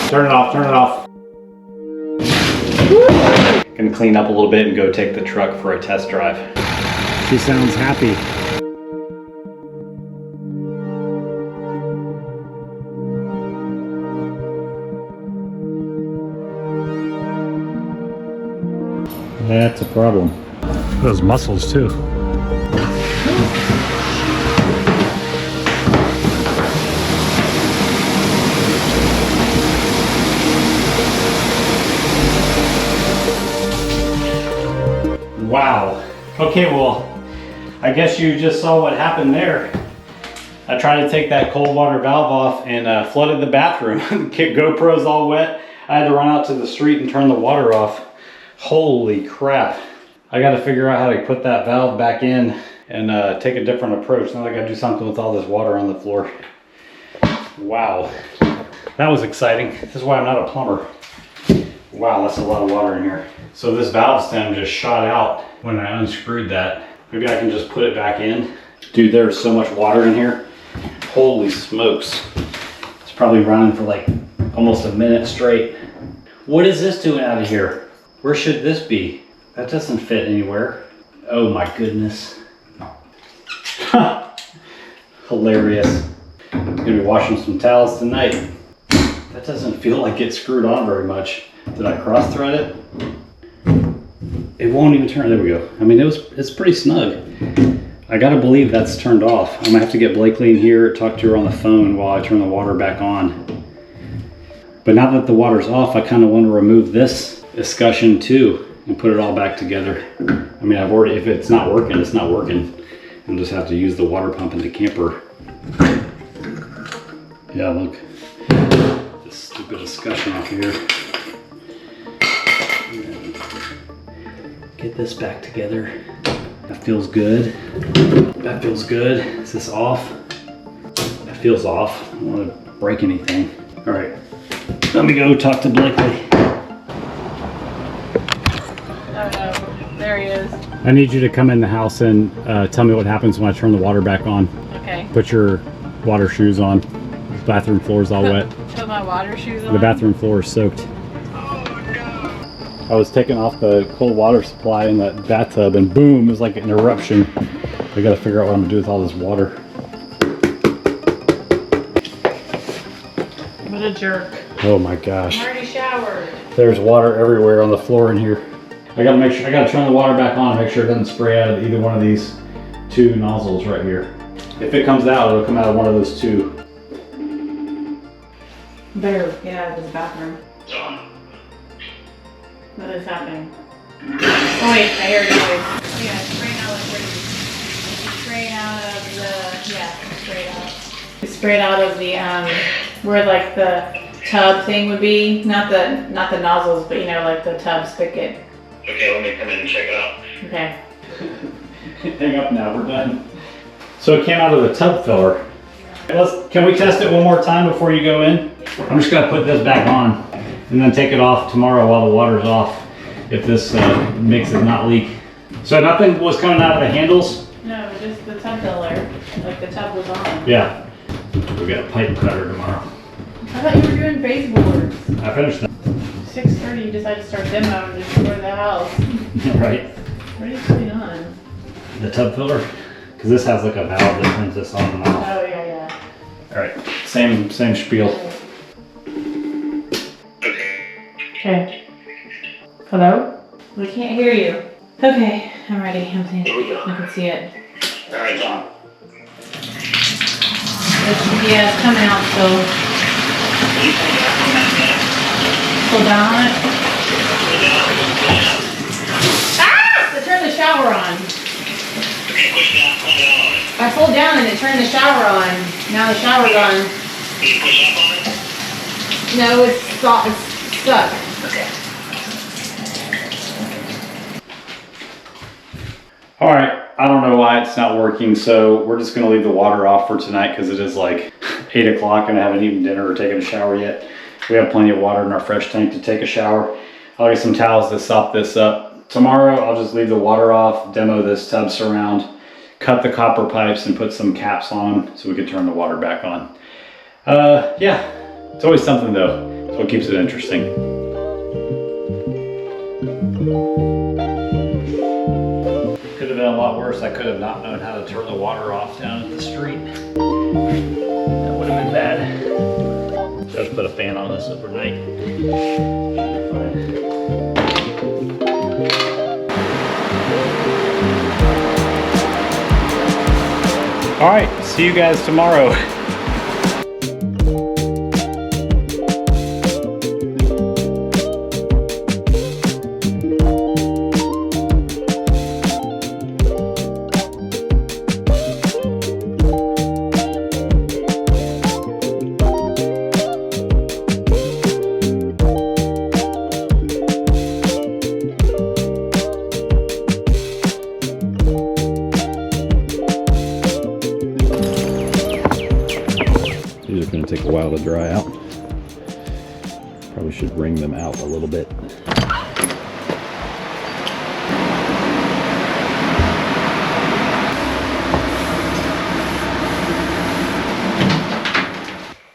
Turn it off, turn it off. Gonna clean up a little bit and go take the truck for a test drive. She sounds happy. That's a problem. Those muscles too. Wow. Okay, well, I guess you just saw what happened there. I tried to take that cold water valve off and flooded the bathroom. GoPro's all wet. I had to run out to the street and turn the water off. Holy crap. I got to figure out how to put that valve back in and take a different approach. Now I got to do something with all this water on the floor. Wow. That was exciting. This is why I'm not a plumber. Wow, that's a lot of water in here. So this valve stem just shot out when I unscrewed that. Maybe I can just put it back in. Dude, there's so much water in here. Holy smokes. It's probably running for like almost a minute straight. What is this doing out of here? Where should this be? That doesn't fit anywhere. Oh my goodness. Hilarious. I'm gonna be washing some towels tonight. That doesn't feel like it's screwed on very much. Did I cross thread it? It won't even turn. There we go. I mean, it's pretty snug. I gotta believe that's turned off. I'm gonna have to get Blakely in here, talk to her on the phone while I turn the water back on. But now that the water's off, I kind of want to remove this escutcheon too and put it all back together. I mean, I've already, if it's not working, it's not working. I'll just have to use the water pump in the camper. Yeah, look. This stupid escutcheon off here. Get this back together. That feels good. That feels good. Is this off? That feels off. I don't want to break anything. All right, let me go talk to Blakely. Oh no, there he is. I need you to come in the house and tell me what happens when I turn the water back on. Okay. Put your water shoes on. The bathroom floor is all wet. Put my water shoes on? The bathroom floor is soaked. I was taking off the cold water supply in that bathtub and boom, it was like an eruption. I gotta figure out what I'm gonna do with all this water. What a jerk. Oh my gosh. I already showered. There's water everywhere on the floor in here. I gotta make sure, I gotta turn the water back on, make sure it doesn't spray out of either one of these two nozzles right here. If it comes out, it'll come out of one of those two. Better get out of this bathroom. What is happening? Oh wait, I hear a noise. Yeah, spraying out like crazy. Spraying out of the, yeah, sprayed out. Sprayed out of the, where like the tub thing would be. Not the nozzles, but you know, like the tub spigot. Okay, let me come in and check it out. Okay. Hang up now, we're done. So it came out of the tub filler. Can we test it one more time before you go in? I'm just gonna put this back on and then take it off tomorrow while the water's off if this makes it not leak. So nothing was coming out of the handles? No, just the tub filler. Like the tub was on. Yeah. We got a pipe cutter tomorrow. I thought you were doing baseboards. I finished that. 6:30 you decided to start demo and just go to the house. Right. What are you putting on? The tub filler. Because this has like a valve that turns this on and off. Oh yeah, yeah. Alright, same spiel. Okay. Hello? We can't hear you. Okay, I'm ready. I'm seeing it. I can see it. Alright, it's on. Yeah, it's coming out still. Pull down on it. Ah! I turned the shower on. Okay, push down on it. I pulled down and it turned the shower on. Now the shower's on. Can you push up on it? No, it's stuck. Okay. All right, I don't know why it's not working, so we're just gonna leave the water off for tonight because it is like 8 o'clock and I haven't eaten dinner or taken a shower yet. We have plenty of water in our fresh tank to take a shower. I'll get some towels to sop this up. Tomorrow, I'll just leave the water off, demo this tub surround, cut the copper pipes and put some caps on them so we can turn the water back on. Yeah, it's always something though. So it keeps it interesting. Could have been a lot worse. I could have not known how to turn the water off down at the street. That would have been bad. Just put a fan on this overnight. All right, see you guys tomorrow. These are going to take a while to dry out. Probably should wring them out a little bit.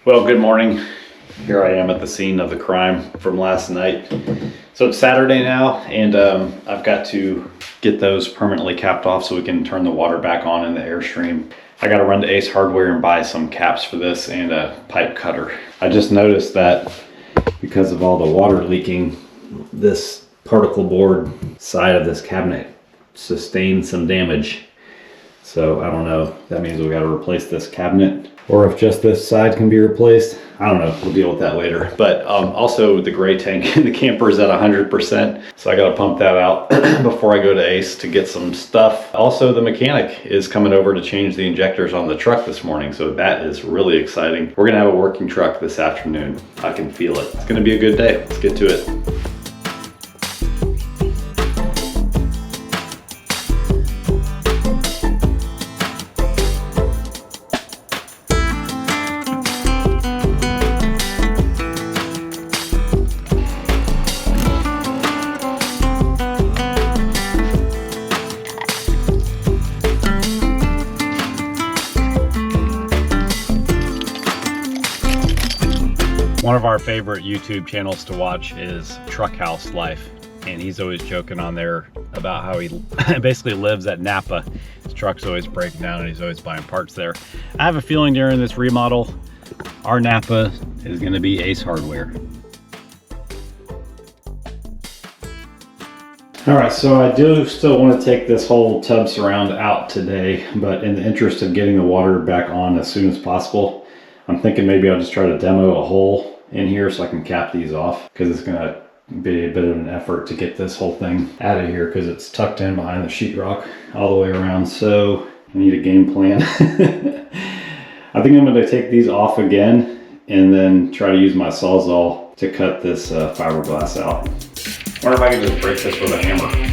Well, good morning. Here I am at the scene of the crime from last night. So it's Saturday now, and I've got to get those permanently capped off so we can turn the water back on in the Airstream. I got to run to Ace Hardware and buy some caps for this and a pipe cutter. I just noticed that because of all the water leaking, this particle board side of this cabinet sustained some damage. So I don't know, that means we got to replace this cabinet, or if just this side can be replaced. I don't know, we'll deal with that later. But also the gray tank in the camper is at 100%. So I got to pump that out before I go to Ace to get some stuff. Also, the mechanic is coming over to change the injectors on the truck this morning. So that is really exciting. We're gonna have a working truck this afternoon. I can feel it. It's gonna be a good day. Let's get to it. One of our favorite YouTube channels to watch is Truck House Life, and he's always joking on there about how he basically lives at Napa. His truck's always breaking down and he's always buying parts there. I have a feeling during this remodel, our Napa is going to be Ace Hardware. All right, so I do still want to take this whole tub surround out today, but in the interest of getting the water back on as soon as possible, I'm thinking maybe I'll just try to demo a hole in here so I can cap these off, because it's gonna be a bit of an effort to get this whole thing out of here because it's tucked in behind the sheetrock all the way around. So I need a game plan. I think I'm gonna take these off again and then try to use my Sawzall to cut this fiberglass out. I wonder if I could just break this with a hammer.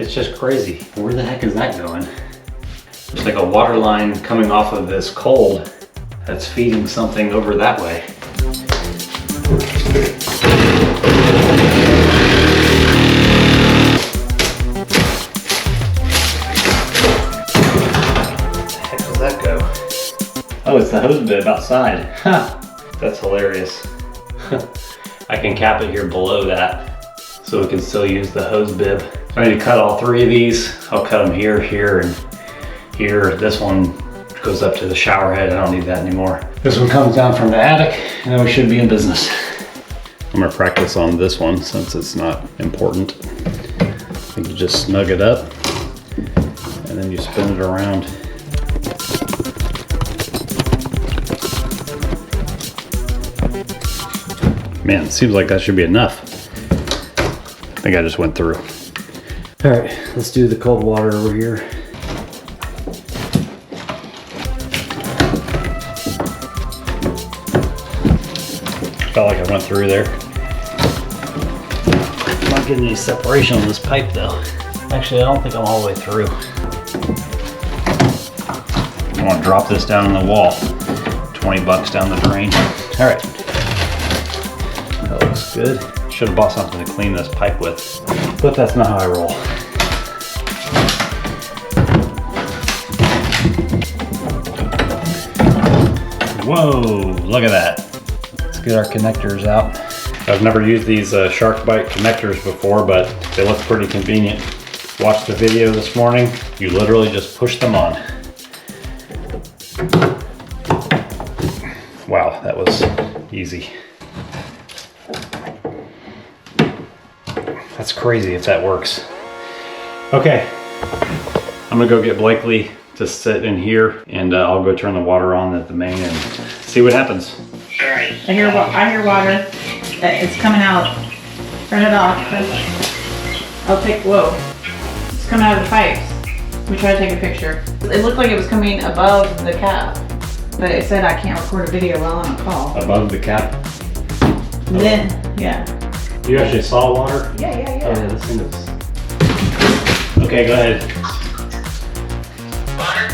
Just crazy. Where the heck is that going? There's like a water line coming off of this cold that's feeding something over that way. Where the heck does that go? Oh, it's the hose bib outside. Huh. That's hilarious. I can cap it here below that so we can still use the hose bib. I need to cut all three of these. I'll cut them here, here, and here. This one goes up to the shower head. I don't need that anymore. This one comes down from the attic, and then we should be in business. I'm gonna practice on this one since it's not important. I think you just snug it up, and then you spin it around. Man, it seems like that should be enough. I think I just went through. All right, let's do the cold water over here. Felt like I went through there. not getting any separation on this pipe though. Actually, I don't think I'm all the way through. I want to drop this down in the wall. 20 bucks down the drain. All right. That looks good. Should have bought something to clean this pipe with, but that's not how I roll. Whoa, look at that. Let's get our connectors out. I've never used these shark bite connectors before, but they look pretty convenient. Watched the video this morning. You literally just push them on. Wow, that was easy. That's crazy if that works. Okay, I'm gonna go get Blakely to sit in here, and I'll go turn the water on at the main and see what happens. Alright. I hear water. It's coming out. Turn it off. I'll take, whoa. It's coming out of the pipes. We tried to take a picture. It looked like it was coming above the cap, but it said I can't record a video while on a call. Above the cap? Then, yeah. You actually saw water? Yeah. Oh yeah, this thing is... Okay, go ahead. Water?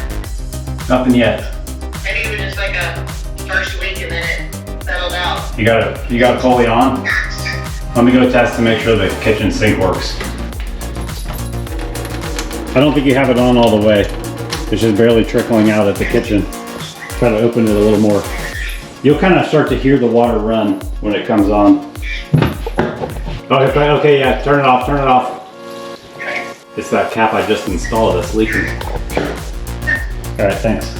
Nothing yet. Maybe it was just like a first week and then it settled out. You got it fully on? Let me go test to make sure the kitchen sink works. I don't think you have it on all the way. It's just barely trickling out at the kitchen. Try to open it a little more. You'll kind of start to hear the water run when it comes on. Okay, yeah, turn it off. Okay. It's that cap I just installed that's leaking. All right, thanks.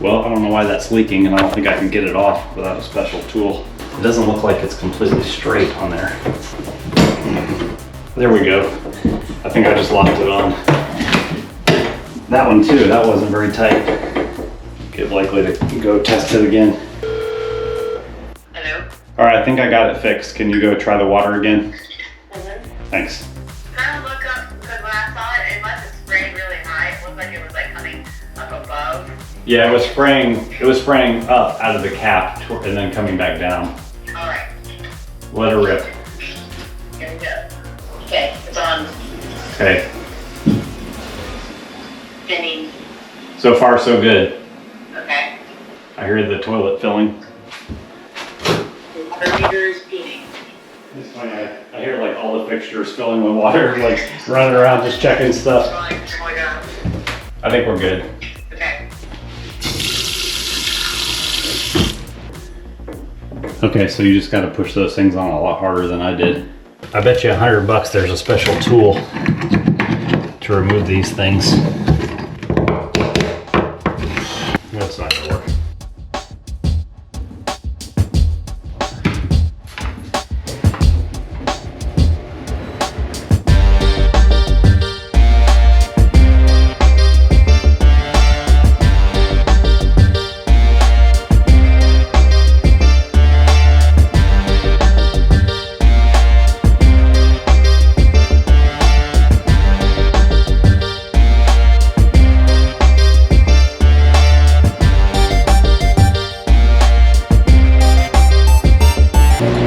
Well, I don't know why that's leaking, and I don't think I can get it off without a special tool. It doesn't look like it's completely straight on there. There we go. I think I just locked it on. That one too, that wasn't very tight. Get Blakely to go test it again. Hello? All right, I think I got it fixed. Can you go try the water again? Mm-hmm. Thanks. Kind of look up, because when I saw it, it must have sprayed really high. It looked like it was like coming up above. Yeah, it was spraying up out of the cap and then coming back down. Alright. Let her rip. Here we go. Okay, it's on. Okay, Spinning. so far so good. Okay. I hear the toilet filling. Water meter is spinning. It's funny, I hear like all the fixtures filling with water, like running around just checking stuff. Oh my god. I think we're good. Okay. Okay, so you just gotta push those things on a lot harder than I did. I bet you $100 there's a special tool to remove these things. That's not gonna work.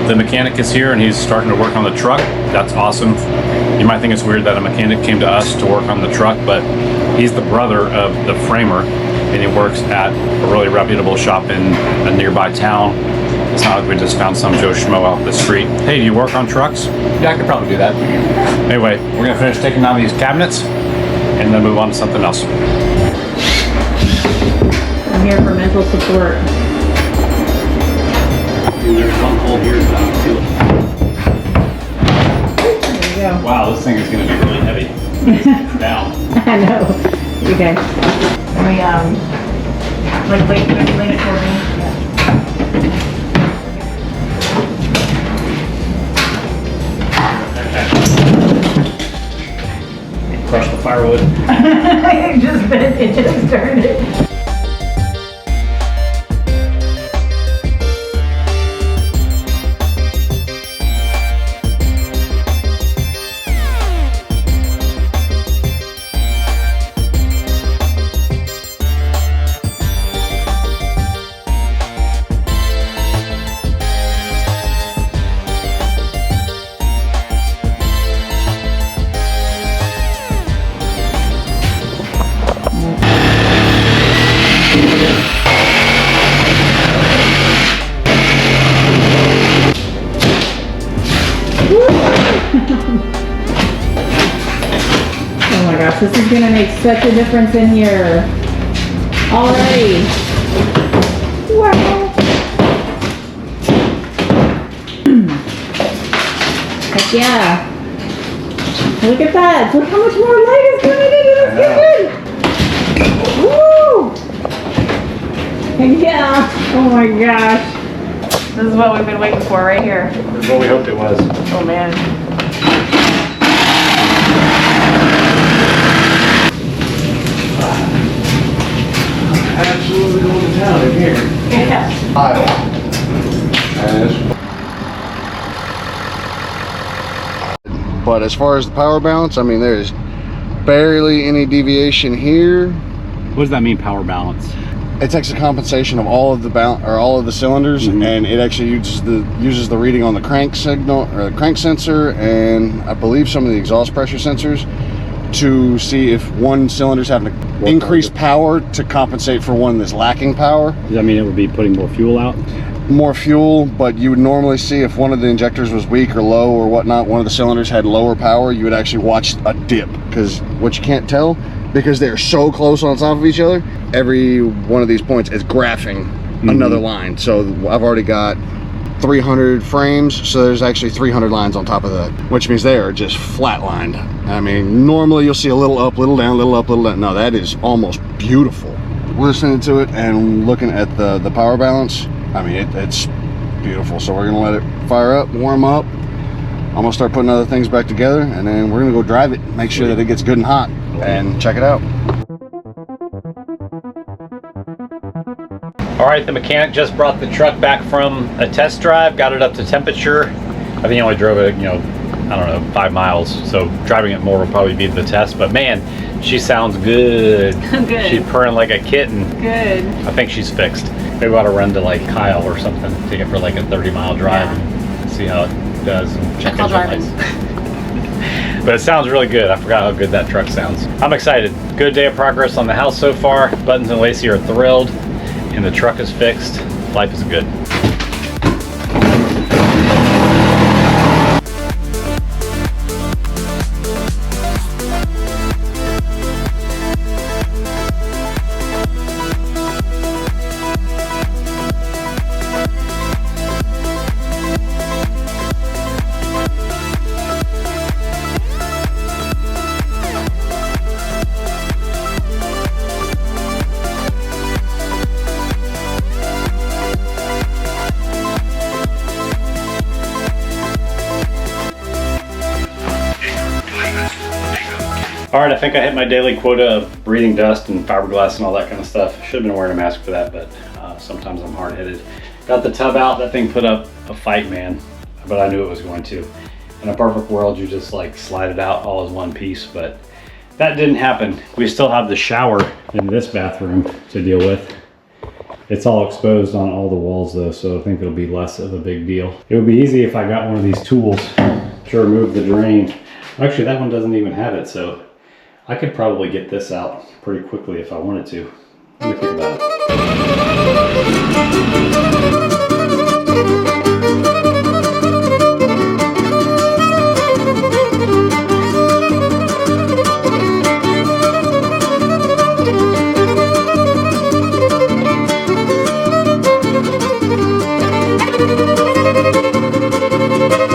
The mechanic is here and he's starting to work on the truck. That's awesome. You might think it's weird that a mechanic came to us to work on the truck, but he's the brother of the framer and he works at a really reputable shop in a nearby town. It's not like we just found some Joe Schmo out the street. Hey, do you work on trucks? Yeah, I could probably do that. Anyway, we're gonna finish taking down these cabinets and then move on to something else. I'm here for mental support. There's one hole here down too. There you go. Wow, this thing is gonna be really heavy. It's down. I know. Okay. Let me, lean it toward me. Crush the firewood. It just turned it. gosh, this is gonna make such a difference in here. Already. Wow. Heck yeah. Look at that. Look how much more light is coming into this kitchen. Woo! Heck yeah. Oh my gosh. This is what we've been waiting for right here. This is what we hoped it was. Oh man. Absolutely going to town in here. Yeah. But as far as the power balance, I mean, there's barely any deviation here. What does that mean, power balance? It takes a compensation of all of the all of the cylinders, and it actually uses the reading on the crank signal or the crank sensor, and I believe some of the exhaust pressure sensors, to see if one cylinder's having to increase power to compensate for one that's lacking power. Does that mean it would be putting more fuel out? More fuel, but you would normally see if one of the injectors was weak or low or whatnot, one of the cylinders had lower power, you would actually watch a dip, because what you can't tell, because they're so close on top of each other, every one of these points is graphing another line. So I've already got 300 frames, so there's actually 300 lines on top of that, which means they are just flatlined. I mean, normally you'll see a little up, little down, little up, little down. No, that is almost beautiful. Listening to it and looking at the power balance, I mean, it's beautiful. So we're gonna let it fire up, warm up. I'm gonna start putting other things back together, and then we're gonna go drive it, make sure that it gets good and hot, and check it out. All right, the mechanic just brought the truck back from a test drive, got it up to temperature. I think he only drove it, you know, I don't know, 5 miles. So driving it more will probably be the test, but man, she sounds good. Good. She's purring like a kitten. Good. I think she's fixed. Maybe we ought to run to like Kyle or something, take it for like a 30-mile drive and see how it does and check engine lights. But it sounds really good. I forgot how good that truck sounds. I'm excited. Good day of progress on the house so far. Buttons and Lacey are thrilled, and the truck is fixed. Life is good. All right, I think I hit my daily quota of breathing dust and fiberglass and all that kind of stuff. Should have been wearing a mask for that, but sometimes I'm hard-headed. Got the tub out. That thing put up a fight, man, but I knew it was going to. In a perfect world, you just like slide it out all as one piece, but that didn't happen. We still have the shower in this bathroom to deal with. It's all exposed on all the walls though, so I think it'll be less of a big deal. It would be easy if I got one of these tools to remove the drain. Actually, that one doesn't even have it, so I could probably get this out pretty quickly if I wanted to. Let me think about it.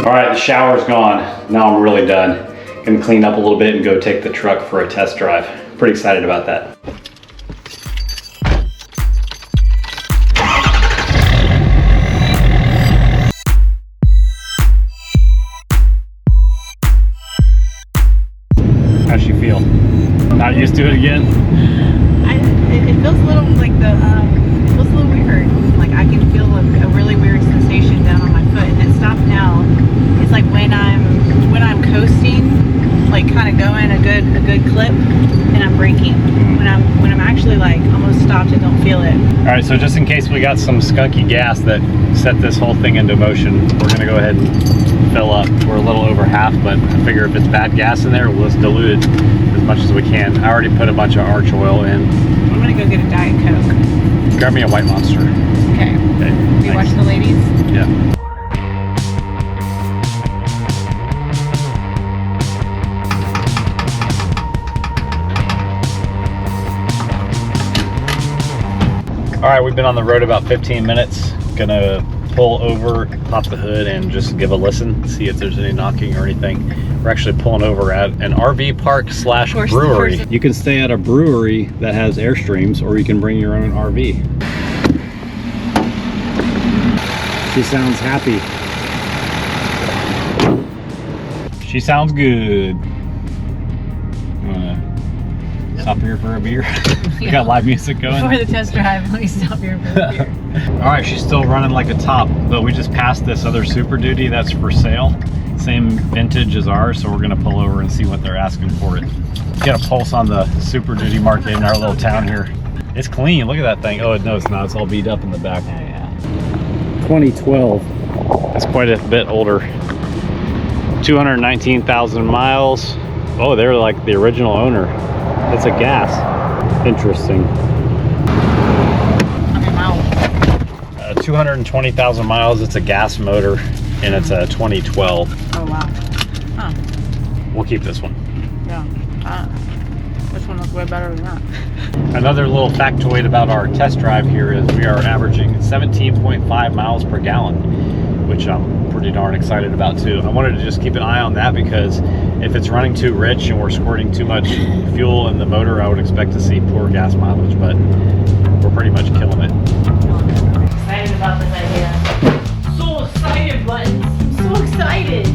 All right, the shower's gone. Now I'm really done. Gonna clean up a little bit and go take the truck for a test drive. Pretty excited about that. How's she feel? Not used to it again? It feels a little like it feels a little weird. Like I can feel a really weird sensation down on my foot, and it stopped now. It's like when I'm coasting, like kind of going a good clip, and I'm braking. When I'm actually like almost stopped and don't feel it. All right, so just in case we got some skunky gas that set this whole thing into motion, we're gonna go ahead and fill up. We're a little over half, but I figure if it's bad gas in there, we'll just dilute it as much as we can. I already put a bunch of arch oil in. I'm gonna go get a Diet Coke. Grab me a White Monster. Okay. Okay, You watch the ladies? Yeah. right, we've been on the road about 15 minutes. Gonna pull over, pop the hood, and just give a listen, see if there's any knocking or anything. We're actually pulling over at an RV park slash brewery. You can stay at a brewery that has Airstreams, or you can bring your own RV. She sounds happy. She sounds good. Stop here for a beer. We got live music going. Before the test drive, let me stop here for a beer. All right, she's still running like a top, but we just passed this other Super Duty that's for sale. Same vintage as ours, so we're gonna pull over and see what they're asking for it. Get a pulse on the Super Duty market in our little town here. It's clean, look at that thing. Oh, no, it's not, it's all beat up in the back. Oh, yeah. 2012. It's quite a bit older. 219,000 miles. Oh, they're like the original owner. It's a gas. Interesting. 220,000 miles. It's a gas motor, and it's a 2012. Oh wow. Huh. We'll keep this one. Yeah. This one looks way better than that. Another little factoid about our test drive here is we are averaging 17.5 miles per gallon, which I'm pretty darn excited about too. I wanted to just keep an eye on that because if it's running too rich and we're squirting too much fuel in the motor, I would expect to see poor gas mileage, but we're pretty much killing it. I'm excited about this idea. So excited, Buttons. I'm so excited.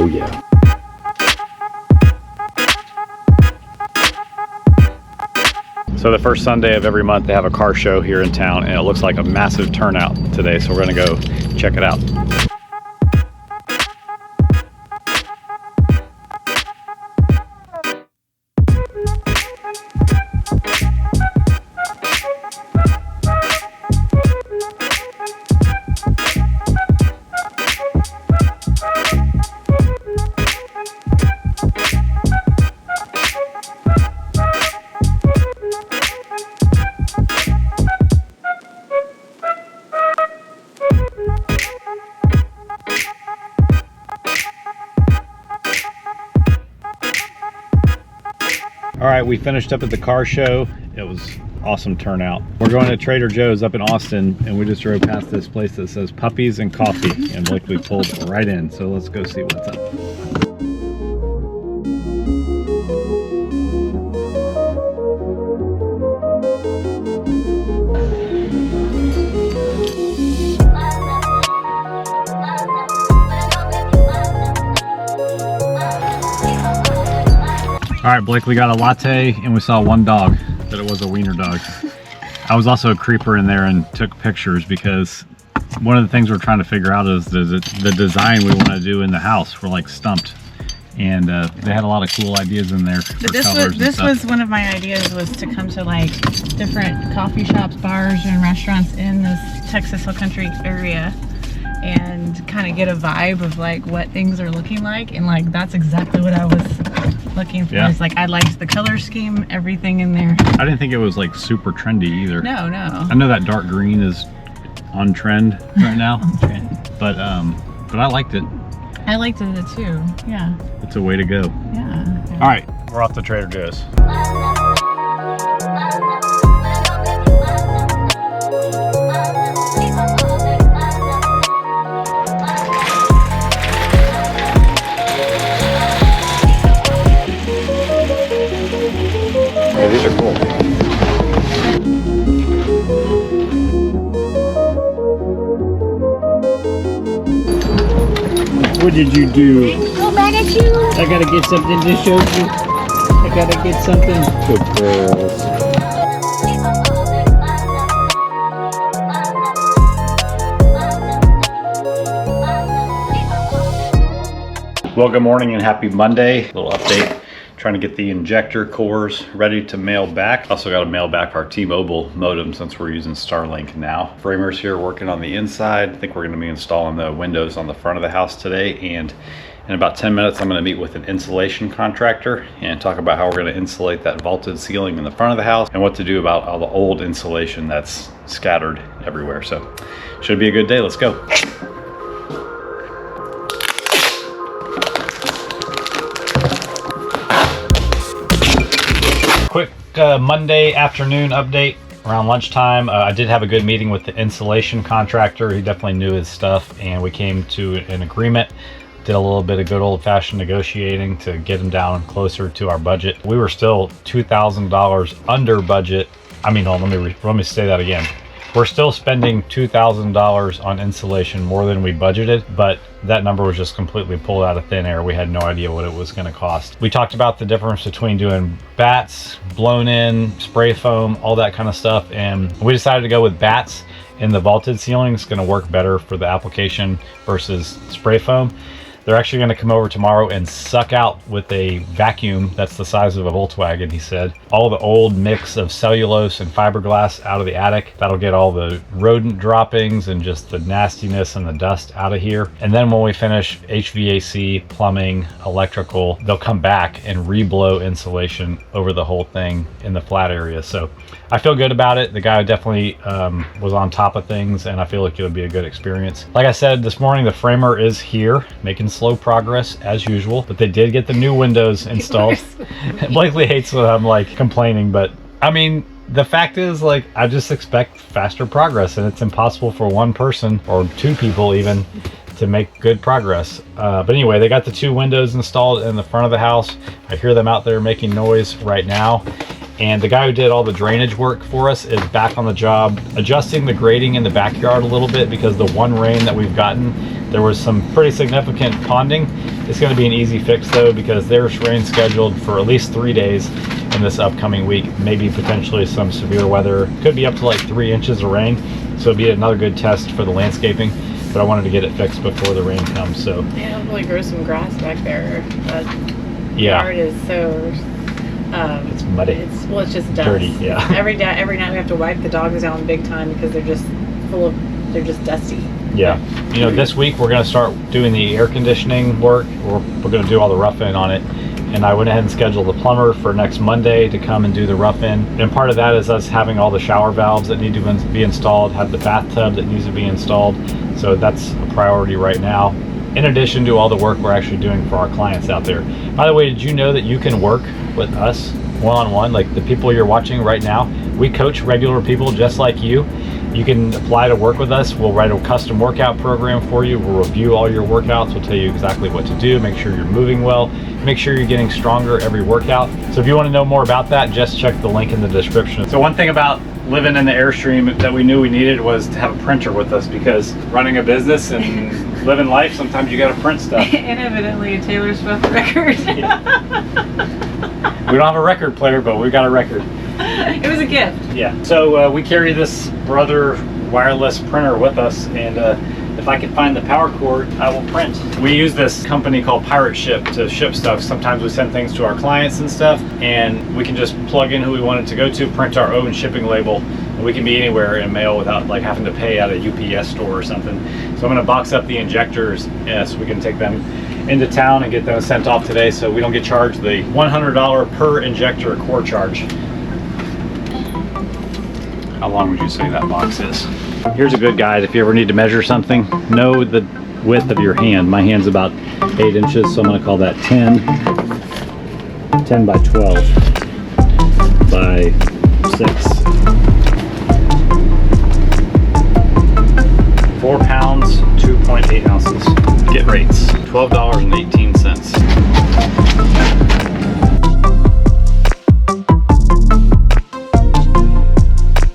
Oh yeah. So the first Sunday of every month they have a car show here in town, and it looks like a massive turnout today, so we're gonna go check it out. All right, we finished up at the car show. It was awesome turnout. We're going to Trader Joe's up in Austin, and we just drove past this place that says puppies and coffee, and Blake, we pulled right in. So let's go see what's up. All right, Blake, we got a latte and we saw one dog, that it was a wiener dog. I was also a creeper in there and took pictures because one of the things we're trying to figure out is the design we want to do in the house. We're like stumped, and they had a lot of cool ideas in there for colors. This was one of my ideas, was to come to like different coffee shops, bars, and restaurants in this Texas Hill Country area and kind of get a vibe of like what things are looking like, and like that's exactly what I was looking for. Yeah. It's like I liked the color scheme, everything in there. I didn't think it was like super trendy either. No. I know that dark green is on trend right now. On trend. But I liked it. I liked it too. Yeah. It's a way to go. Yeah. All right, we're off to Trader Joe's. What did you do? Go back at you. I gotta get something to show you. I gotta get something. Good girls. Well, good morning and happy Monday. Little update. Trying to get the injector cores ready to mail back. Also got to mail back our T-Mobile modem since we're using Starlink now. Framers here working on the inside. I think we're going to be installing the windows on the front of the house today, and in about 10 minutes I'm going to meet with an insulation contractor and talk about how we're going to insulate that vaulted ceiling in the front of the house and what to do about all the old insulation that's scattered everywhere. So should be a good day. Let's go. Quick Monday afternoon update around lunchtime. I did have a good meeting with the insulation contractor. He definitely knew his stuff, and we came to an agreement. Did a little bit of good old-fashioned negotiating to get him down closer to our budget. We were still $2,000 under budget. I mean, let me say that again. We're still spending $2,000 on insulation more than we budgeted, but that number was just completely pulled out of thin air. We had no idea what it was going to cost. We talked about the difference between doing bats, blown in, spray foam, all that kind of stuff, and we decided to go with bats in the vaulted ceiling. It's going to work better for the application versus spray foam. They're actually going to come over tomorrow and suck out with a vacuum that's the size of a Volkswagen, he said, all the old mix of cellulose and fiberglass out of the attic. That'll get all the rodent droppings and just the nastiness and the dust out of here. And then when we finish HVAC, plumbing, electrical, they'll come back and re-blow insulation over the whole thing in the flat area. So I feel good about it. The guy definitely was on top of things, and I feel like it'll be a good experience. Like I said this morning, the framer is here, making slow progress as usual, but they did get the new windows installed. Blakely hates when I'm like complaining, but I mean, the fact is, like, I just expect faster progress, and it's impossible for one person or two people even to make good progress. But anyway, they got the two windows installed in the front of the house. I hear them out there making noise right now. And the guy who did all the drainage work for us is back on the job, adjusting the grading in the backyard a little bit, because the one rain that we've gotten, there was some pretty significant ponding. It's going to be an easy fix though, because there's rain scheduled for at least 3 days in this upcoming week, maybe potentially some severe weather. Could be up to like 3 inches of rain, so it'd be another good test for the landscaping, but I wanted to get it fixed before the rain comes. So Yeah, hopefully grow some grass back there, but yeah, the yard is so it's muddy. It's just dust. Dirty, yeah. Every night we have to wipe the dogs down big time because they're just they're just dusty. Yeah, you know, this week we're going to start doing the air conditioning work. We're going to do all the rough-in on it, and I went ahead and scheduled the plumber for next Monday to come and do the rough-in. And part of that is us having all the shower valves that need to be installed, have the bathtub that needs to be installed. So that's a priority right now, in addition to all the work we're actually doing for our clients out there. By the way, did you know that you can work with us one-on-one? Like the people you're watching right now, we coach regular people just like you. You can apply to work with us. We'll write a custom workout program for you. We'll review all your workouts. We'll tell you exactly what to do, make sure you're moving well, make sure you're getting stronger every workout. So if you want to know more about that, just check the link in the description. So one thing about living in the Airstream that we knew we needed was to have a printer with us, because running a business and living life, sometimes you got to print stuff. And evidently a Taylor Swift record. We don't have a record player, but we got a record. It was a gift. Yeah. So we carry this Brother wireless printer with us, and if I can find the power cord, I will print. We use this company called Pirate Ship to ship stuff. Sometimes we send things to our clients and stuff, and we can just plug in who we want it to go to, print our own shipping label, and we can be anywhere in mail without like having to pay at a UPS store or something. So I'm going to box up the injectors, so we can take them into town and get them sent off today, so we don't get charged the $100 per injector core charge. How long would you say that box is? Here's a good guide if you ever need to measure something. Know the width of your hand. My hand's about 8 inches, so I'm going to call that 10 by 12 by 6. 4 pounds, 2.8 ounces. Get rates, $12.18.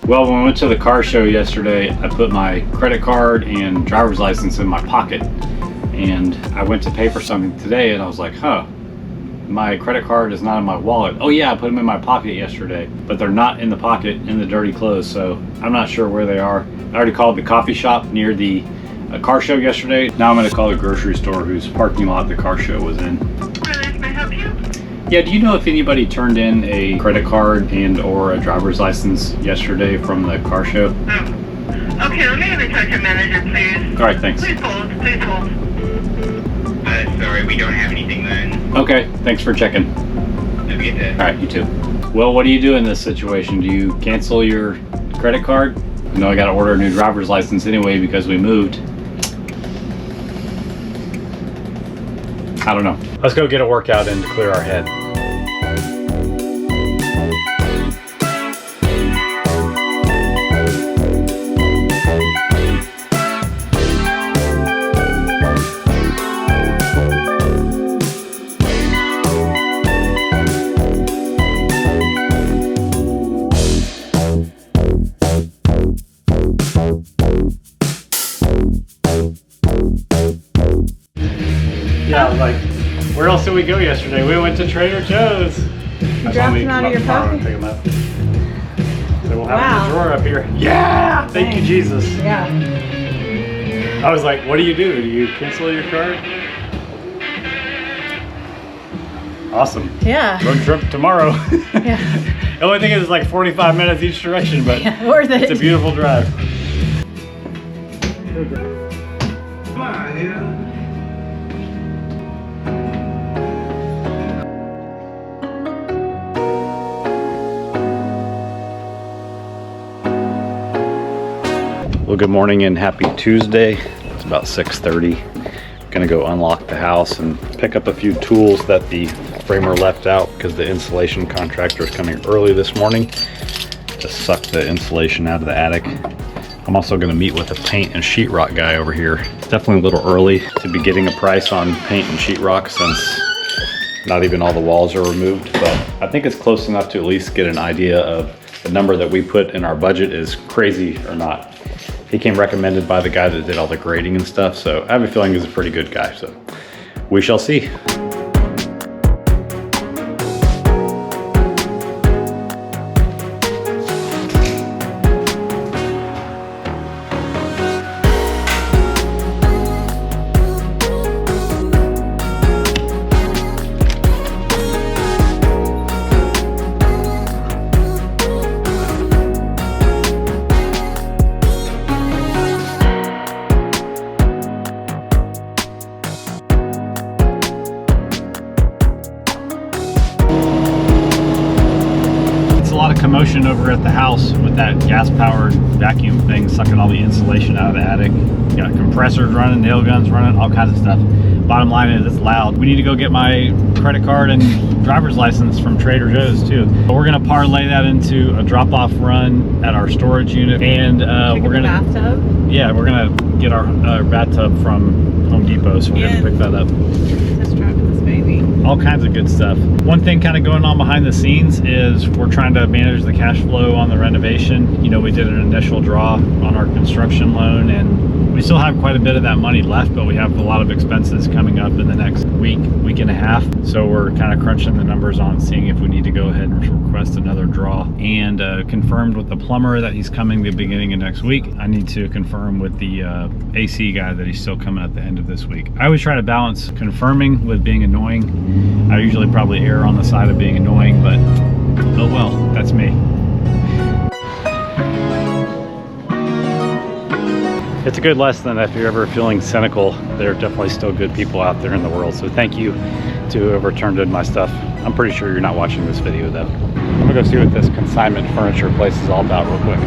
Well, when we went to the car show yesterday, I put my credit card and driver's license in my pocket. And I went to pay for something today and I was like, huh, my credit card is not in my wallet. Oh yeah, I put them in my pocket yesterday, but they're not in the pocket in the dirty clothes. So I'm not sure where they are. I already called the coffee shop near the car show yesterday. Now I'm gonna call the grocery store whose parking lot the car show was in. Can I help you? Yeah, do you know if anybody turned in a credit card and or a driver's license yesterday from the car show? Oh. Okay, let me have a touch your manager, please. All right, thanks. Please hold, please hold. Sorry, we don't have anything then. Okay, thanks for checking. Have a good day. All right, you too. Well, what do you do in this situation? Do you cancel your credit card? I know I got to order a new driver's license anyway because we moved. I don't know. Let's go get a workout in to clear our head. Yeah, I was like, where else did we go yesterday? We went to Trader Joe's. You dropped them out of your pocket? Pick them up. So we'll have them in Wow. the drawer up here. Yeah! Thank you, Jesus. Yeah. I was like, what do? Do you cancel your card? Awesome. Yeah. Road trip tomorrow. Yeah. The only thing is it's like 45 minutes each direction, but Yeah, worth it. it's a beautiful drive. Come on, yeah. Well, good morning and happy Tuesday. It's about 6:30. Gonna go unlock the house and pick up a few tools that the framer left out because the insulation contractor is coming early this morning to suck the insulation out of the attic. I'm also gonna meet with a paint and sheetrock guy over here. It's definitely a little early to be getting a price on paint and sheetrock since not even all the walls are removed, but I think it's close enough to at least get an idea of the number that we put in our budget is crazy or not. He came recommended by the guy that did all the grading and stuff, so I have a feeling he's a pretty good guy, so we shall see. Commotion over at the house with that gas-powered vacuum thing sucking all the insulation out of the attic. You got compressors running, nail guns running, all kinds of stuff. Bottom line is it's loud. We need to go get my credit card and driver's license from Trader Joe's too. We're gonna parlay that into a drop-off run at our storage unit, and we're gonna bathtub. Yeah, we're gonna get our bathtub from Home Depot, so we're gonna pick that up. Test drive this baby. All kinds of good stuff. One thing kind of going on behind the scenes is we're trying to manage the cash flow on the renovation. You know, we did an initial draw on our construction loan and we still have quite a bit of that money left, but we have a lot of expenses coming up in the next week and a half. So we're kind of crunching the numbers on seeing if we need to go ahead and request another draw. And confirmed with the plumber that he's coming the beginning of next week. I need to confirm with the AC guy that he's still coming at the end of this week. I always try to balance confirming with being annoying. I usually probably err on the side of being annoying, but oh well, that's me. It's a good lesson if you're ever feeling cynical. There are definitely still good people out there in the world. So thank you to whoever turned in my stuff. I'm pretty sure you're not watching this video though. I'm gonna go see what this consignment furniture place is all about real quick.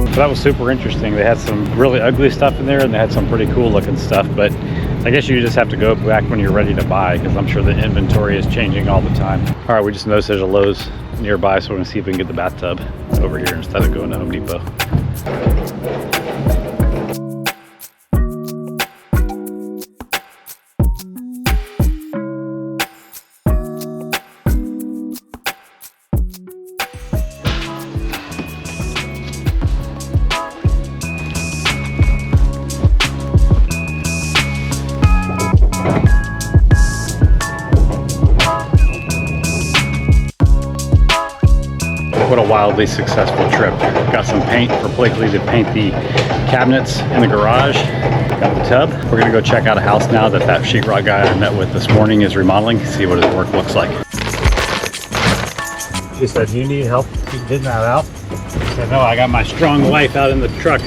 So that was super interesting. They had some really ugly stuff in there and they had some pretty cool looking stuff, but I guess you just have to go back when you're ready to buy because I'm sure the inventory is changing all the time. All right, we just noticed there's a Lowe's nearby, so we're gonna see if we can get the bathtub over here instead of going to Home Depot. What a wildly successful trip. Got some paint for Blakely to paint the cabinets in the garage. Got the tub. We're gonna go check out a house now that sheetrock guy I met with this morning is remodeling, see what his work looks like. She said, "Do you need help getting that out?" I said, "No, I got my strong wife out in the truck."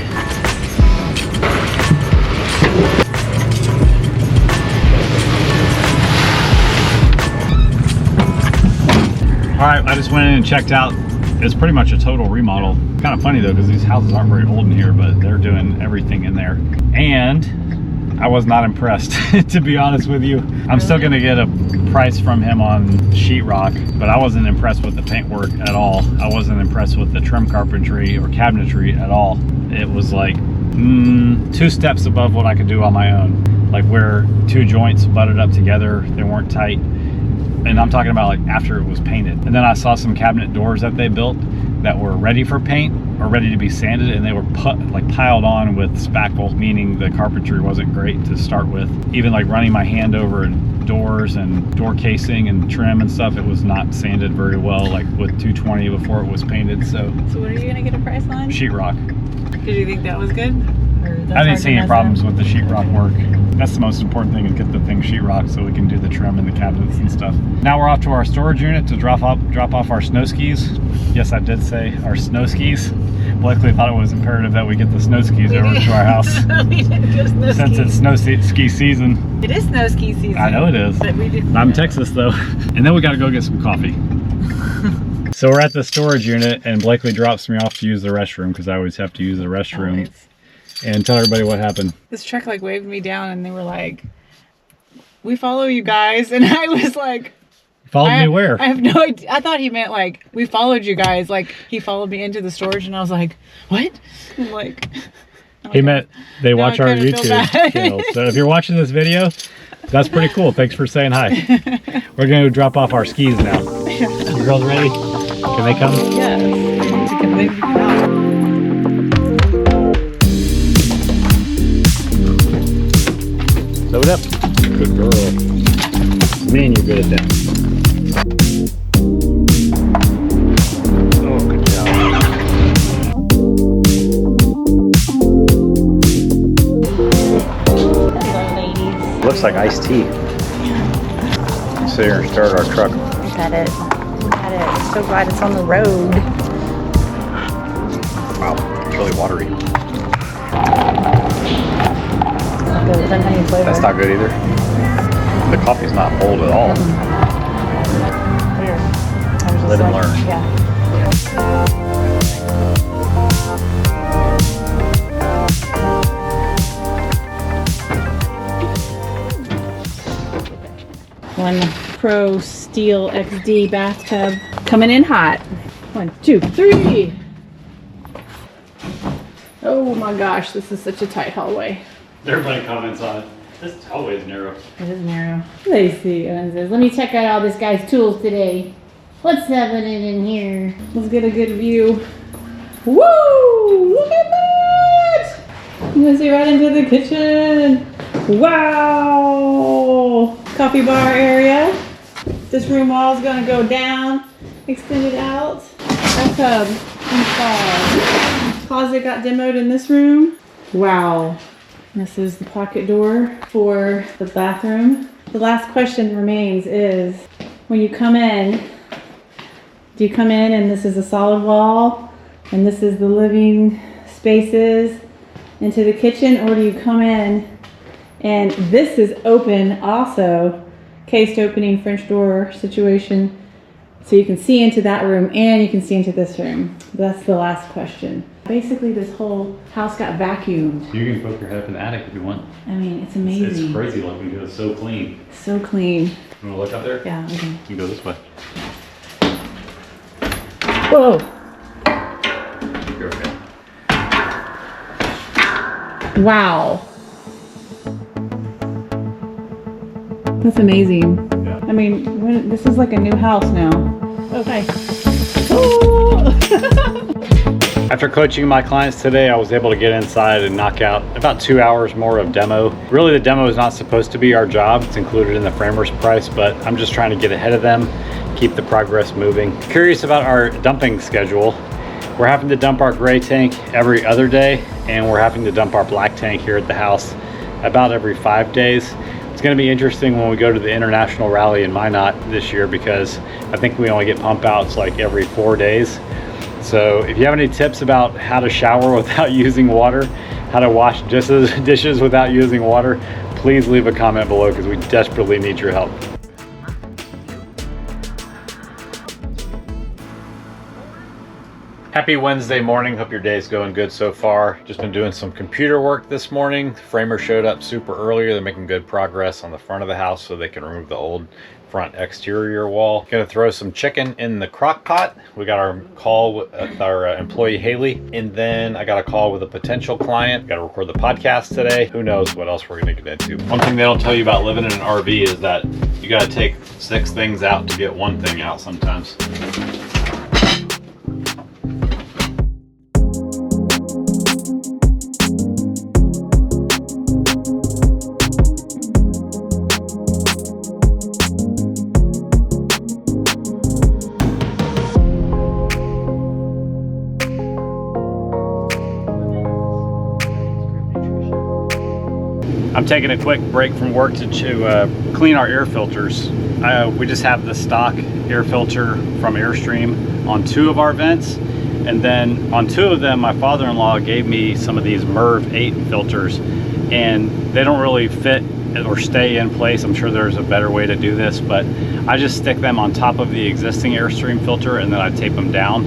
All right, I just went in and checked out. It's pretty much a total remodel. Kind of funny though, because these houses aren't very old in here, but they're doing everything in there. And I was not impressed, to be honest with you. I'm still gonna get a price from him on sheetrock, but I wasn't impressed with the paintwork at all. I wasn't impressed with the trim carpentry or cabinetry at all. It was like 2 steps above what I could do on my own. Like where 2 joints butted up together, they weren't tight. And I'm talking about like after it was painted. And then I saw some cabinet doors that they built that were ready for paint or ready to be sanded, and they were piled on with spackle, meaning the carpentry wasn't great to start with. Even like running my hand over doors and door casing and trim and stuff, it was not sanded very well, like with 220 before it was painted. So what are you gonna get a price on? Sheetrock. Did you think that was good? I didn't see any problems with the sheetrock work. That's the most important thing, is get the thing sheetrock so we can do the trim and the cabinets and stuff. Now we're off to our storage unit to drop off our snow skis. Yes, I did say our snow skis. Blakely thought it was imperative that we get the snow skis over to our house. We didn't go snow Since it's snow ski season. It is snow ski season. I know it is. But we didn't. I'm in Texas though. And then we gotta go get some coffee. So we're at the storage unit and Blakely drops me off to use the restroom, because I always have to use the restroom. Always. And tell everybody what happened. This truck like waved me down and they were like, "We follow you guys." And I was like, Followed me where? I have no idea. I thought he meant like, "We followed you guys." Like he followed me into the storage, and I was like, "What?" I'm like, He meant they Now watch I our kinda feel YouTube bad. channel. So if you're watching this video, that's pretty cool. Thanks for saying hi. We're going to drop off our skis now. You girls ready? Can they come? yes. They can come out. Load up. Good girl. Man, you're good at that. Oh, good job. Hello, ladies. Looks like iced tea. Let's sit here and start our truck. We got it. We got it. I'm so glad it's on the road. Wow, it's really watery. Good. It doesn't have any flavor. That's not good either. The coffee's not bold at all. Weird. I was just Live and like, learn. Yeah. One Pro Steel XD bathtub coming in hot. 1, 2, 3. Oh my gosh, this is such a tight hallway. Everybody comments on it. This hallway is narrow. It is narrow. Lacey says, "Let me check out all this guy's tools today. What's happening in here? Let's get a good view." Woo! Look at that! You can see right into the kitchen. Wow! Coffee bar area. This room wall is gonna go down, extend it out. Bathtub installed. Closet got demoed in this room. Wow. This is the pocket door for the bathroom. The last question remains is, when you come in, do you come in and this is a solid wall and this is the living spaces into the kitchen, or do you come in and this is open also, cased opening French door situation, so you can see into that room and you can see into this room? That's the last question. Basically, this whole house got vacuumed. You can poke your head up in the attic if you want. I mean, it's amazing. It's crazy looking because it's so clean. So clean. You want to look up there? Yeah, okay. You can go this way. Whoa. You're okay. Wow. That's amazing. Yeah. I mean, this is like a new house now. Okay. Oh. I After coaching my clients today, I was able to get inside and knock out about 2 hours more of demo. Really, the demo is not supposed to be our job. It's included in the framer's price, but I'm just trying to get ahead of them, keep the progress moving. Curious about our dumping schedule. We're having to dump our gray tank every other day, and we're having to dump our black tank here at the house about every 5 days. It's going to be interesting when we go to the International Rally in Minot this year, because I think we only get pump outs like every 4 days. So if you have any tips about how to shower without using water, how to wash dishes without using water, please leave a comment below, because we desperately need your help. Happy Wednesday morning. Hope your day's going good so far. Just been doing some computer work this morning. The framer showed up super earlier. They're making good progress on the front of the house so they can remove the old front exterior wall. Gonna throw some chicken in the crock pot. We got our call with our employee Haley, and then I got a call with a potential client. Got to record the podcast today. Who knows what else we're gonna get into. One thing they don't tell you about living in an RV is that you gotta take 6 things out to get 1 thing out sometimes. I'm taking a quick break from work to clean our air filters. We just have the stock air filter from Airstream on 2 of our vents, and then on 2 of them my father-in-law gave me some of these MERV 8 filters, and they don't really fit or stay in place. I'm sure there's a better way to do this, but I just stick them on top of the existing Airstream filter, and then I tape them down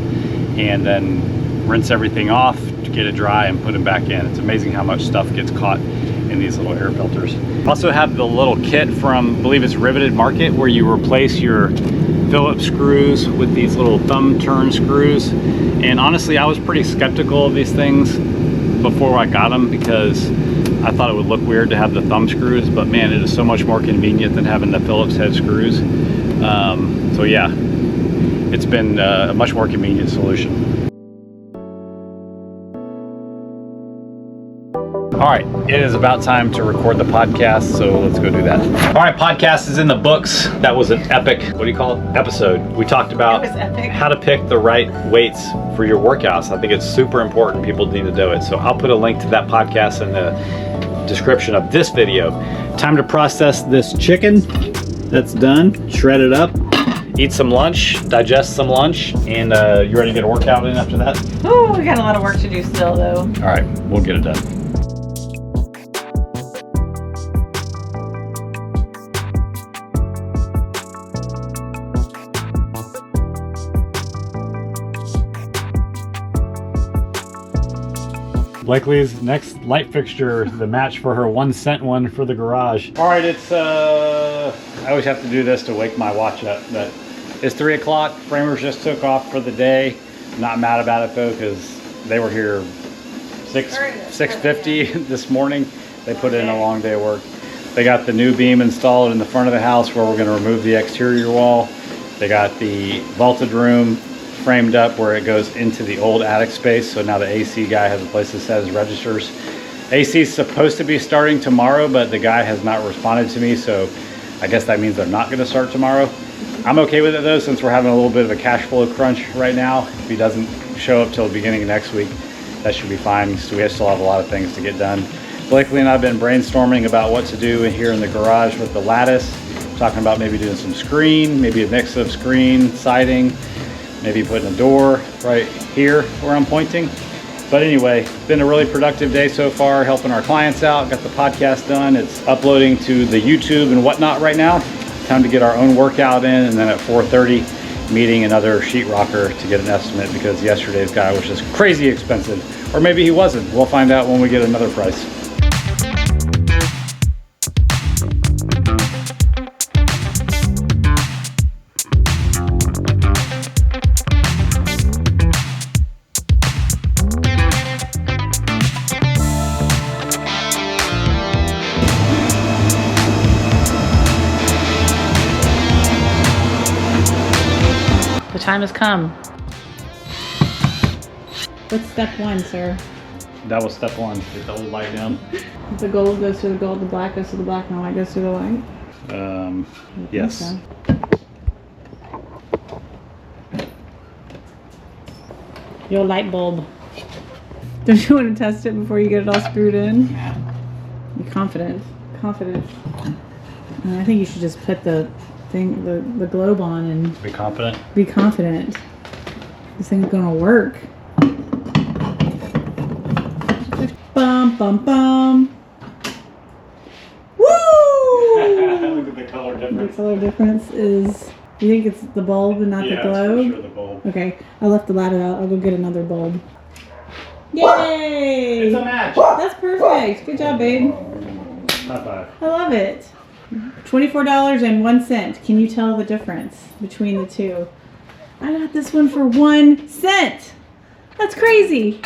and then rinse everything off to get it dry and put them back in. It's amazing how much stuff gets caught in these little air filters. Also have the little kit from, I believe it's Riveted Market, where you replace your Phillips screws with these little thumb turn screws. And honestly, I was pretty skeptical of these things before I got them, because I thought it would look weird to have the thumb screws, but man, it is so much more convenient than having the Phillips head screws. So yeah, it's been a much more convenient solution. All right, it is about time to record the podcast, so let's go do that. All right, podcast is in the books. That was an epic, what do you call it, episode. We talked about how to pick the right weights for your workouts. I think it's super important. People need to know it. So I'll put a link to that podcast in the description of this video. Time to process this chicken that's done, shred it up, eat some lunch, digest some lunch, and you ready to get a workout in after that? Oh, we got a lot of work to do still though. All right, we'll get it done. Blakely's next light fixture, the match for her 1-cent one for the garage. All right, it's, I always have to do this to wake my watch up, but it's 3 o'clock. Framers just took off for the day. Not mad about it though, because they were here 6:50 this morning. They put in a long day of work. They got the new beam installed in the front of the house where we're gonna remove the exterior wall. They got the vaulted room framed up where it goes into the old attic space, so now the AC guy has a place to set his registers. AC is supposed to be starting tomorrow, but the guy has not responded to me, so I guess that means they're not going to start tomorrow. I'm okay with it though, since we're having a little bit of a cash flow crunch right now. If he doesn't show up till the beginning of next week, that should be fine. So we still have a lot of things to get done. Blakely and I have been brainstorming about what to do in here in the garage with the lattice, talking about maybe doing some screen, maybe a mix of screen, siding, maybe putting a door right here where I'm pointing. But anyway, been a really productive day so far, helping our clients out. Got the podcast done. It's uploading to the YouTube and whatnot right now. Time to get our own workout in, and then at 4:30, meeting another sheetrocker to get an estimate, because yesterday's guy was just crazy expensive. Or maybe he wasn't. We'll find out when we get another price. The time has come. What's step 1, sir? That was step 1. Get the old light down. The gold goes to the gold, the black goes to the black, and the white goes to the white? Yes. So. Your light bulb. Don't you want to test it before you get it all screwed in? Be confident. Confidence. I think you should just put the thing, the globe on and Be confident. be confident. This thing's gonna work. Bum bum bum. Woo! Look at the color The difference. color difference is. You think it's the bulb and not the Yeah, globe? it's for sure the bulb. Okay, I left the ladder out. I'll go get another bulb. Yay! It's a match. That's perfect. Good job, babe. High five. I love it. $24.01. Can you tell the difference between the two? I got this one for 1 cent. That's crazy.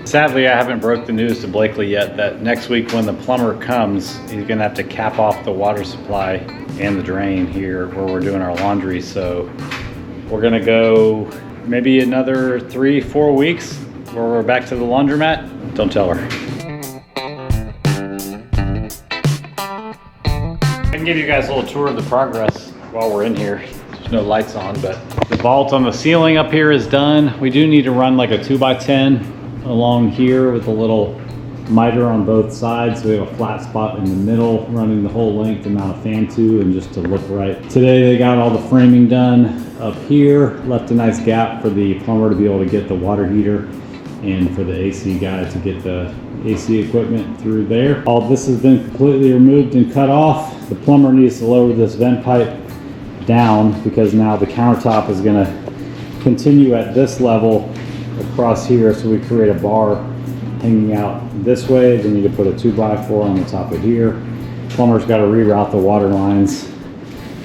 Sadly, I haven't broke the news to Blakely yet that next week when the plumber comes, he's gonna have to cap off the water supply and the drain here where we're doing our laundry. So we're gonna go maybe another 3-4 weeks where we're back to the laundromat. Don't tell her. I can give you guys a little tour of the progress while we're in here. There's no lights on, but the vault on the ceiling up here is done. We do need to run like a 2x10 along here with a little miter on both sides, so we have a flat spot in the middle running the whole length to mount a fan to and just to look right. Today they got all the framing done up here, left a nice gap for the plumber to be able to get the water heater and for the AC guy to get the AC equipment through there. All this has been completely removed and cut off. The plumber needs to lower this vent pipe down because now the countertop is going to continue at this level across here, so we create a bar hanging out this way. Then you need to put a 2x4 on the top of here. Plumber's got to reroute the water lines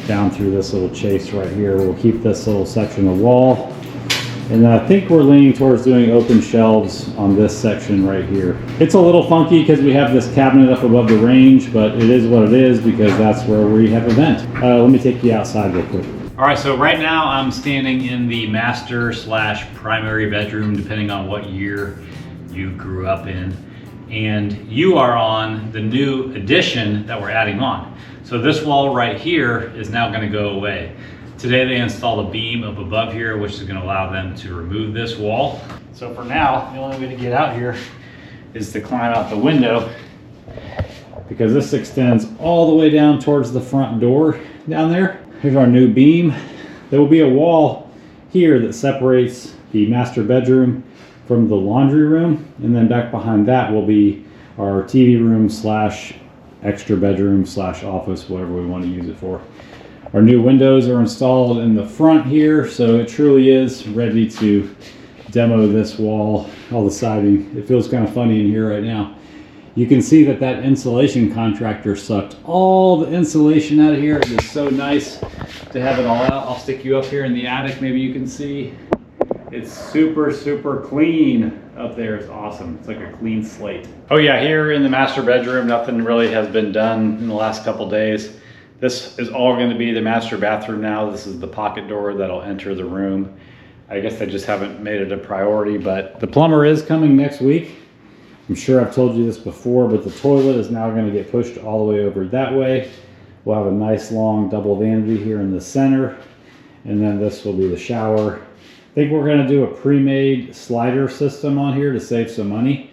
down through this little chase right here. We'll keep this little section of wall, and then I think we're leaning towards doing open shelves on this section right here. It's a little funky because we have this cabinet up above the range, but it is what it is because that's where we have a vent. Let me take you outside real quick. All right, so right now I'm standing in the master / primary bedroom, depending on what year you grew up in. And you are on the new addition that we're adding on. So this wall right here is now gonna go away. Today they installed a beam up above here, which is gonna allow them to remove this wall. So for now, the only way to get out here is to climb out the window because this extends all the way down towards the front door down there. Here's our new beam. There will be a wall here that separates the master bedroom from the laundry room, and then back behind that will be our TV room / extra bedroom / office, whatever we want to use it for. Our new windows are installed in the front here, so it truly is ready to demo this wall, all the siding. It feels kind of funny in here right now. You can see that that insulation contractor sucked all the insulation out of here. It is so nice to have it all out. I'll stick you up here in the attic, maybe you can see. It's super, super clean up there. It's awesome. It's like a clean slate. Oh yeah, here in the master bedroom, nothing really has been done in the last couple days. This is all going to be the master bathroom now. This is the pocket door that'll enter the room. I guess they just haven't made it a priority, but the plumber is coming next week. I'm sure I've told you this before, but the toilet is now going to get pushed all the way over that way. We'll have a nice long double vanity here in the center, and then this will be the shower. I think we're going to do a pre-made slider system on here to save some money,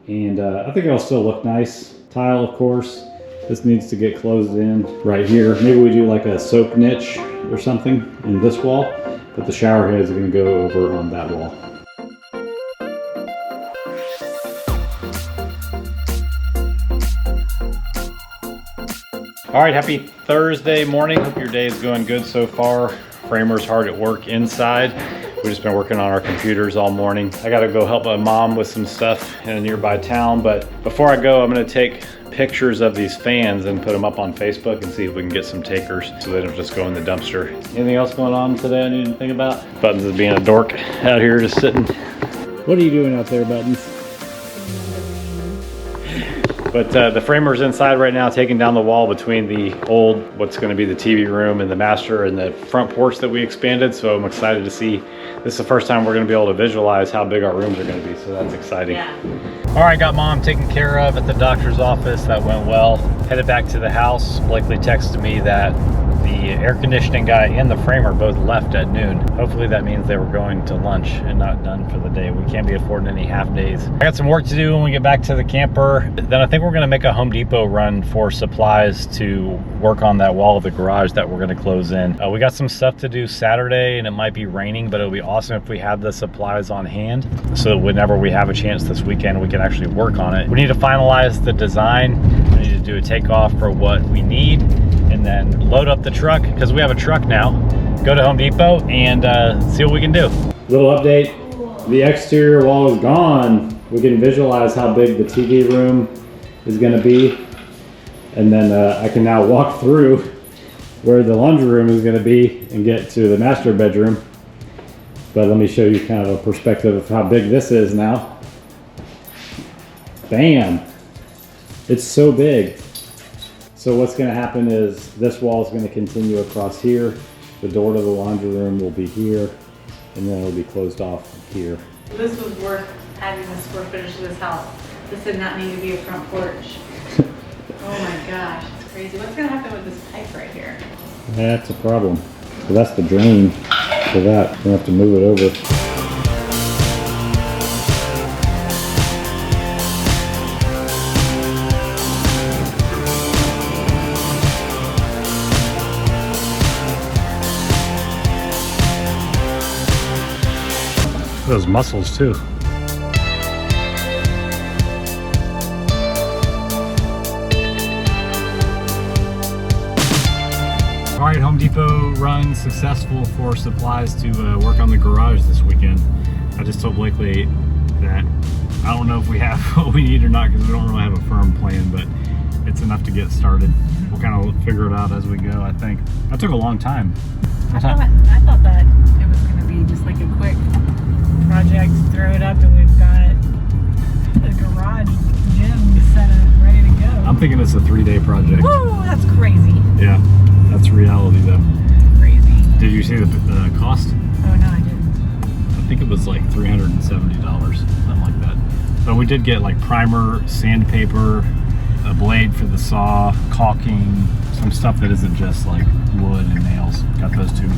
and I think it'll still look nice. Tile, of course. This needs to get closed in right here. Maybe we do like a soak niche or something in this wall, but the shower heads are going to go over on that wall. All right, happy Thursday morning. Hope your day is going good so far. Framer's hard at work inside. We've just been working on our computers all morning. I gotta go help my mom with some stuff in a nearby town, but before I go, I'm gonna take pictures of these fans and put them up on Facebook and see if we can get some takers so they don't just go in the dumpster. Anything else going on today I need to think about? Buttons is being a dork out here just sitting. What are you doing out there, Buttons? But the framer's inside right now, taking down the wall between the old, what's going to be the TV room and the master and the front porch that we expanded. So I'm excited to see. This is the first time we're going to be able to visualize how big our rooms are going to be. So that's exciting. Yeah. All right, got mom taken care of at the doctor's office. That went well. Headed back to the house. Blakely texted me that the air conditioning guy and the framer both left at noon. Hopefully that means they were going to lunch and not done for the day. We can't be affording any half days. I got some work to do when we get back to the camper. Then I think we're gonna make a Home Depot run for supplies to work on that wall of the garage that we're gonna close in. We got some stuff to do Saturday and it might be raining, but it'll be awesome if we have the supplies on hand so that whenever we have a chance this weekend, we can actually work on it. We need to finalize the design. We need to do a takeoff for what we need and then load up the truck because we have a truck now. Go to Home Depot and see what we can do. Little update, the exterior wall is gone. We can visualize how big the TV room is gonna be. And then I can now walk through where the laundry room is gonna be and get to the master bedroom. But let me show you kind of a perspective of how big this is now. Bam, it's so big. So what's going to happen is this wall is going to continue across here. The door to the laundry room will be here, and then it'll be closed off here. This was worth adding the square footage to this house. This did not need to be a front porch. Oh my gosh, it's crazy. What's going to happen with this pipe right here? That's a problem. So that's the drain for that. We're going to have to move it over. Those muscles too. All right, Home Depot run successful for supplies to work on the garage this weekend. I just told Blakely that I don't know if we have what we need or not because we don't really have a firm plan, but it's enough to get started. We'll kind of figure it out as we go, I think. That took a long time. I thought that it was going to be just like a quick project, throw it up, and we've got the garage gym set up, ready to go. I'm thinking it's a 3-day project. Woo, that's crazy. Yeah, that's reality though. That's crazy. Did you see the cost? Oh no, I didn't. I think it was like $370, something like that. But we did get like primer, sandpaper, a blade for the saw, caulking, some stuff that isn't just like wood and nails. Got those too.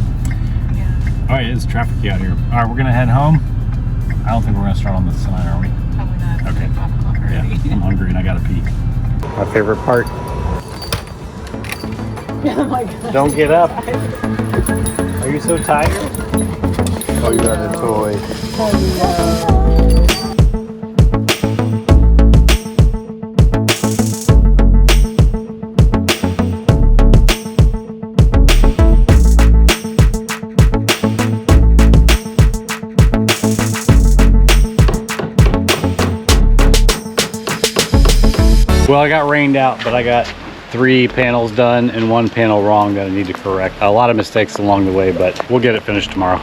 Yeah. All right, it's trafficy out here. All right, we're gonna head home. I don't think we're gonna start on this tonight, are we? Probably not. Okay. It's 5 o'clock already. Yeah, I'm hungry and I gotta pee. My favorite part. Oh my god. Don't get up. Are you so tired? Oh, you got a toy. Well, I got rained out, but I got 3 panels done and 1 panel wrong that I need to correct. A lot of mistakes along the way, but we'll get it finished tomorrow.